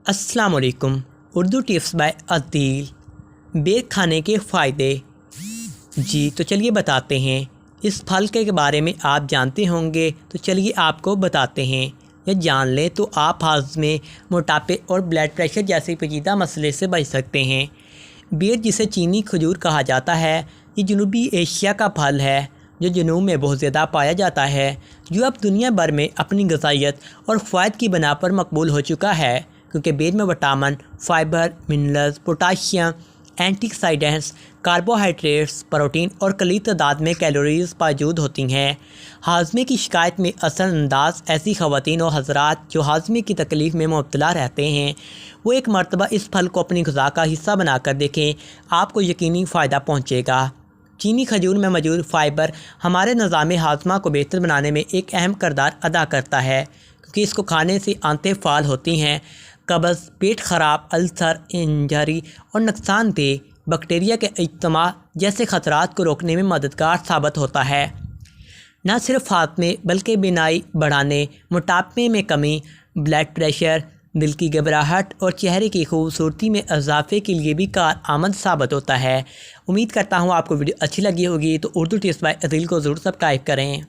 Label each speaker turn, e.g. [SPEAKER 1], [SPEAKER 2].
[SPEAKER 1] السلام علیکم۔ Urdu tips by عدیل۔ بیر کھانے کے فائدے۔ جی تو چلیے بتاتے ہیں۔ اس پھل کے بارے میں آپ جانتے ہوں گے تو چلیے آپ کو بتاتے ہیں، یا جان لیں تو آپ ہاضمے، موٹاپے اور بلڈ پریشر جیسے پیچیدہ مسئلے سے بچ سکتے ہیں۔ بیر، جسے چینی کھجور کہا جاتا ہے، یہ جنوبی ایشیا کا پھل ہے جو جنوب میں بہت زیادہ پایا جاتا ہے، جو اب دنیا بھر میں اپنی غذائیت اور فوائد کی بنا پر مقبول ہو چکا ہے، کیونکہ بیر میں vitamin, fibre, minerals, potassium, antioxidants, carbohydrates, protein اور کلیل تعداد میں کیلوریز موجود ہوتی ہیں۔ ہاضمے کی شکایت میں اثر انداز ایسی خواتین و حضرات جو ہاضمے کی تکلیف میں مبتلا رہتے ہیں، وہ ایک مرتبہ اس پھل کو اپنی غذا کا حصہ بنا کر دیکھیں، آپ کو یقینی فائدہ پہنچے گا۔ چینی کھجور میں موجود فائبر ہمارے نظام ہاضمہ کو بہتر بنانے میں ایک اہم کردار ادا کرتا ہے، کیونکہ اس کو کھانے سے آنتیں فعال ہوتی ہیں۔ قبض، پیٹ خراب، السر، انجری اور نقصان دہ بیکٹیریا کے اجتماع جیسے خطرات کو روکنے میں مددگار ثابت ہوتا ہے۔ نہ صرف ہاضمے بلکہ بینائی بڑھانے، موٹاپے میں کمی، بلڈ پریشر، دل کی گھبراہٹ اور چہرے کی خوبصورتی میں اضافے کے لیے بھی کارآمد ثابت ہوتا ہے۔ امید کرتا ہوں آپ کو ویڈیو اچھی لگی ہوگی، تو اردو ٹپس بائی عدیل کو ضرور سبسکرائب کریں۔